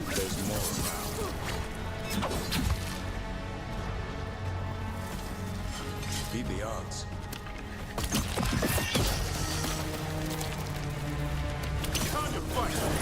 There's more now. Beat the odds. Time to fight!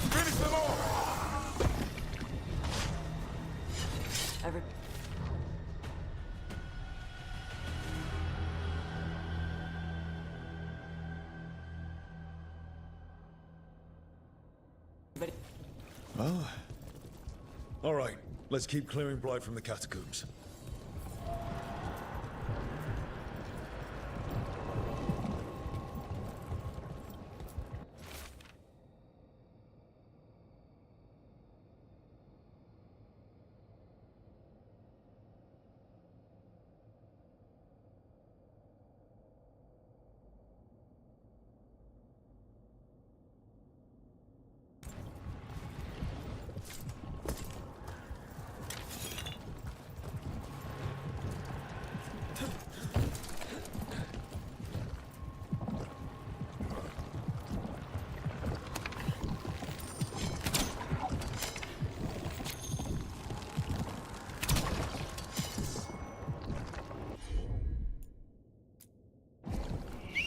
Finish them all! Well, all right. Let's keep clearing Blight from the catacombs.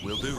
Will do.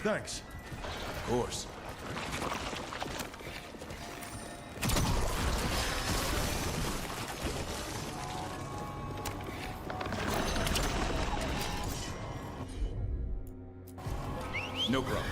Thanks. Of course. No problem.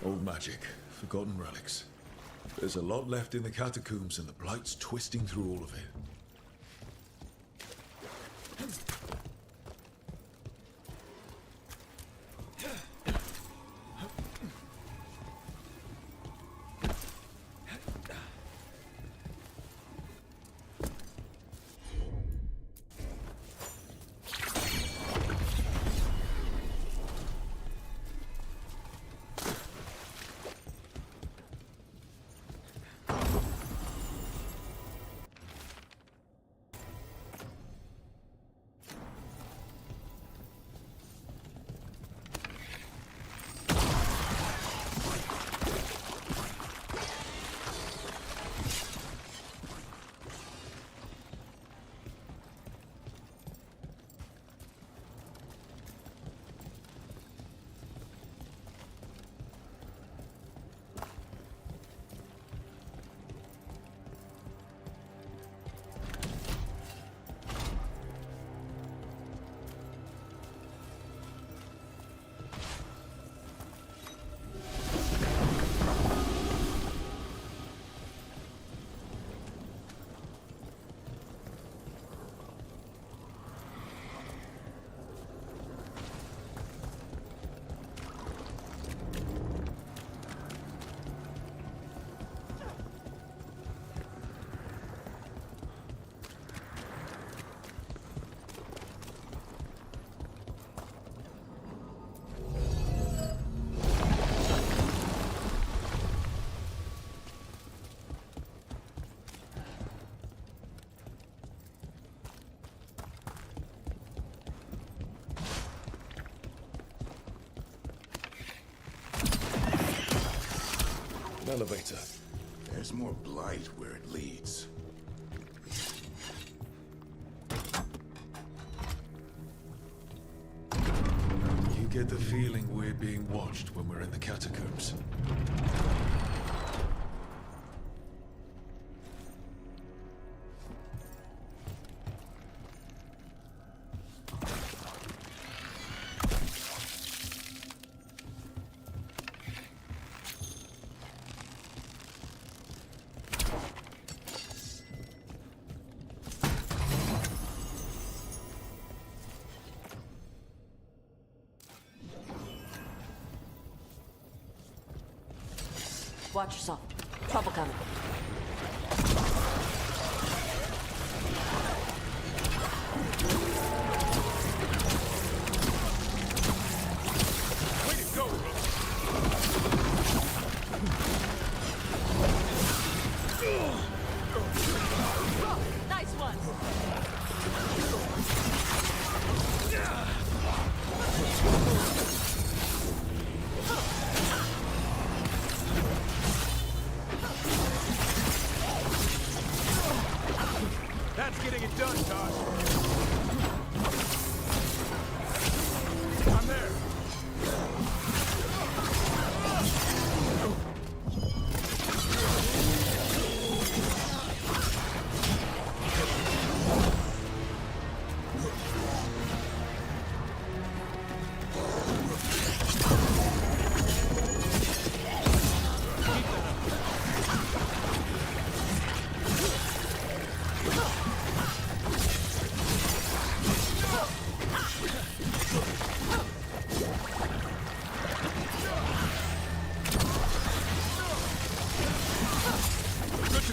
Old magic, forgotten relics. There's a lot left in the catacombs and the Blight's twisting through all of it. Elevator. There's more blight where it leads. You get the feeling we're being watched when we're in the catacombs. Watch yourself. Trouble coming. getting it done, Tosh. I'm there.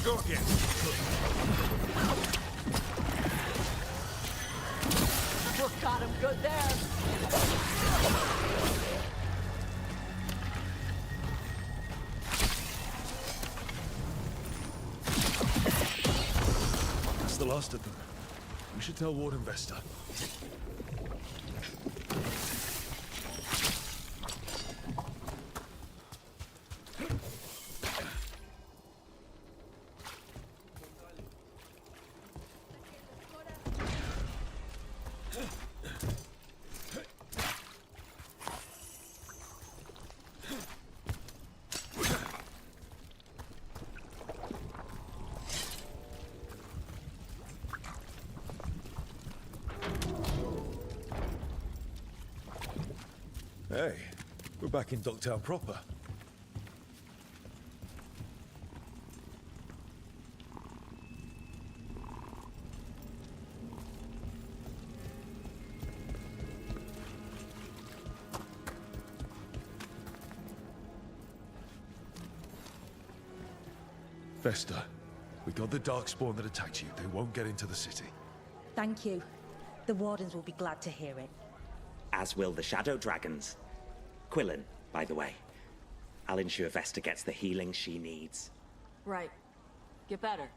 Go again. Brooke got him good there. That's the last of them. We should tell Warden Vesta. Hey, we're back in Docktown proper. Vesta, we got the Darkspawn that attacked you. They won't get into the city. Thank you. The Wardens will be glad to hear it. As will the Shadow Dragons. Quillen, by the way. I'll ensure Vesta gets the healing she needs. Right. Get better.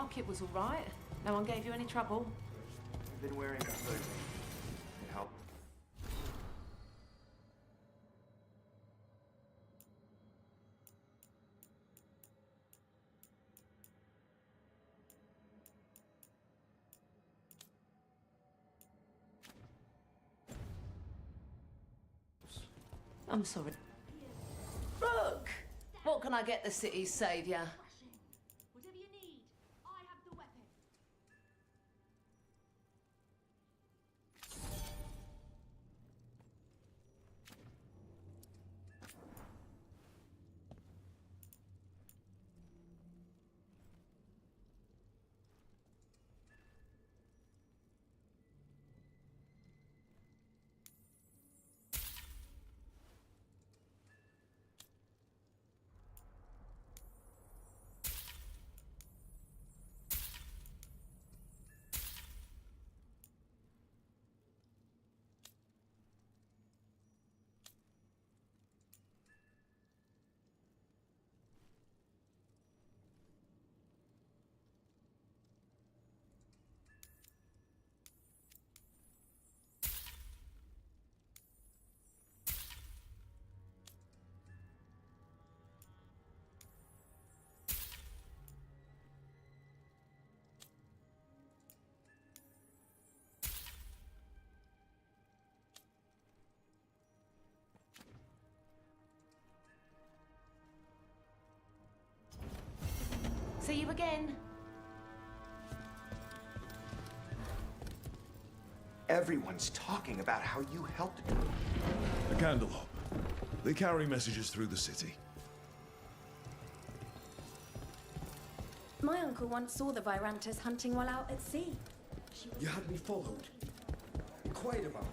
market was all right. No one gave you any trouble. I've been wearing a hood. It helped. I'm sorry. Look! What can I get the city's saviour? Whatever you need, I have the weapon. See you again. Everyone's talking about how you helped. A candle hop. They carry messages through the city. My uncle once saw the Virantas hunting while out at sea. You had me followed. Inquired about me.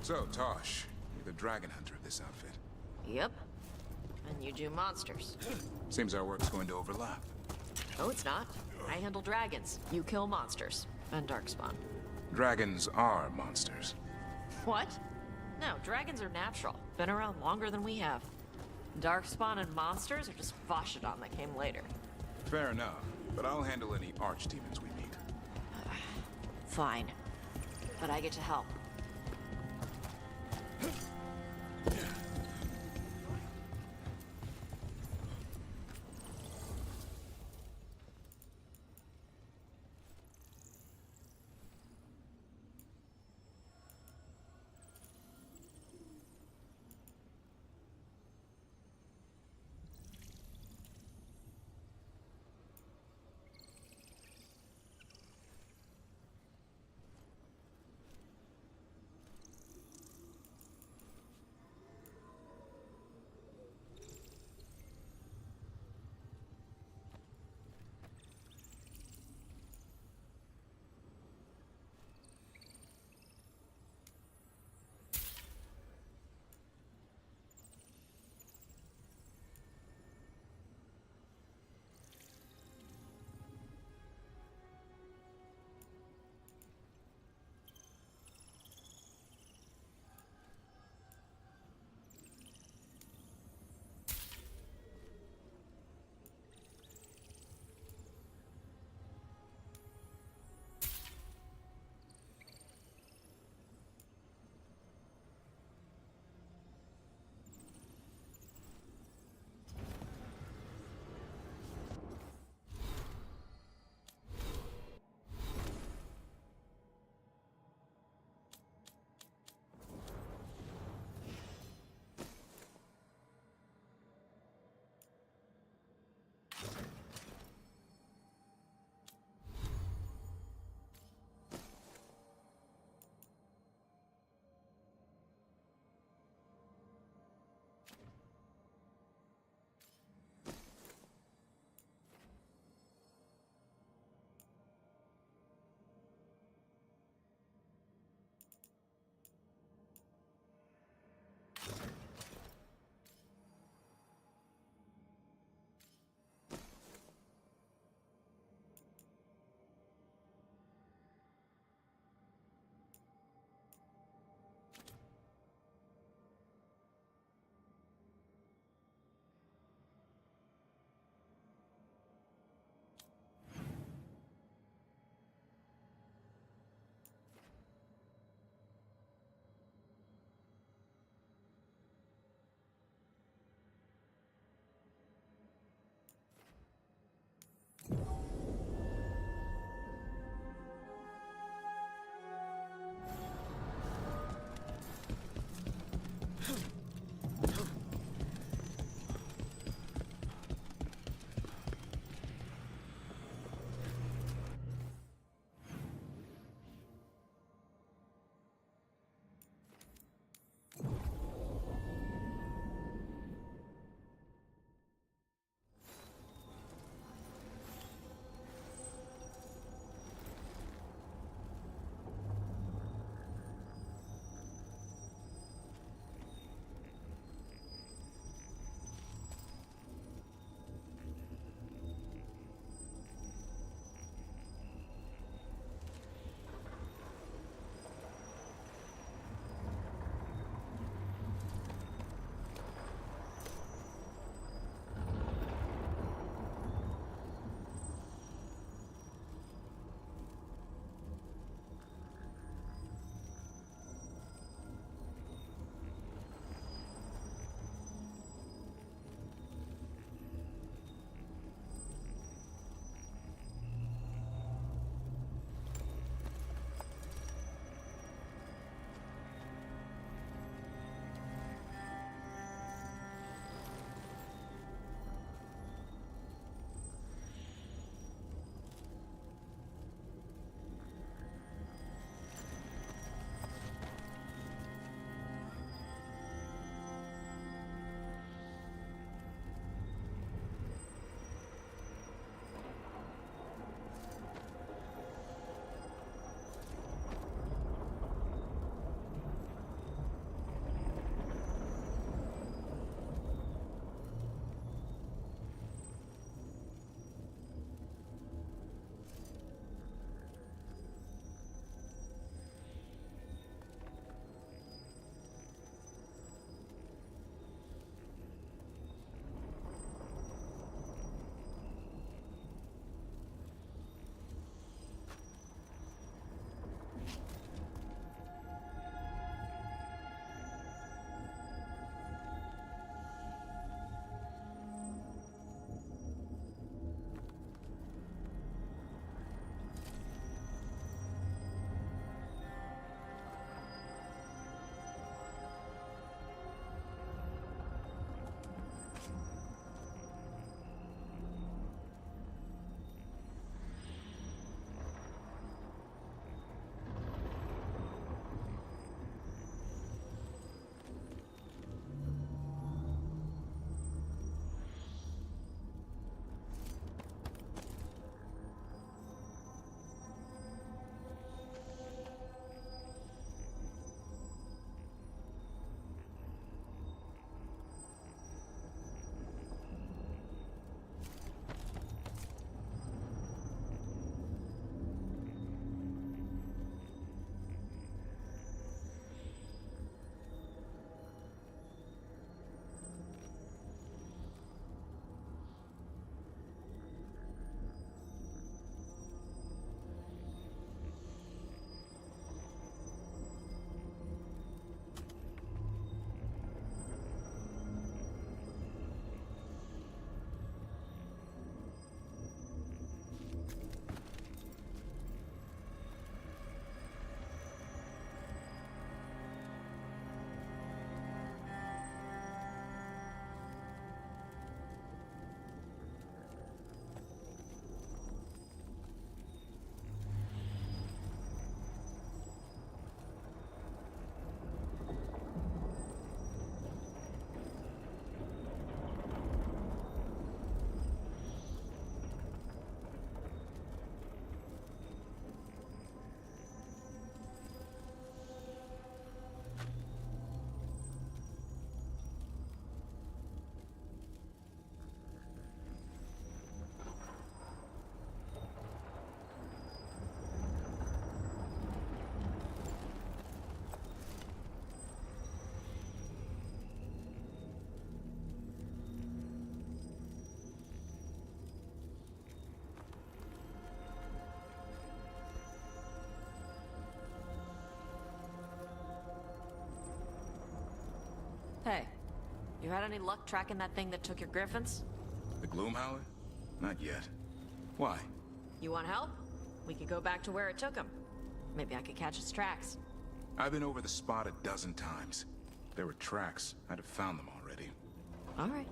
So, Tosh, you're the dragon hunter of this outfit. Yep. And you do monsters. Seems our work's going to overlap. No, it's not. I handle dragons. You kill monsters. And darkspawn. Dragons are monsters. What? No, dragons are natural. Been around longer than we have. Darkspawn and monsters are just Vashidon that came later. Fair enough, but I'll handle any archdemons we meet. Fine. But I get to help. You had any luck tracking that thing that took your griffins? The Gloomhowler? Not yet. Why? You want help? We could go back to where it took him. Maybe I could catch its tracks. I've been over the spot a dozen times. If there were tracks, I'd have found them already. All right.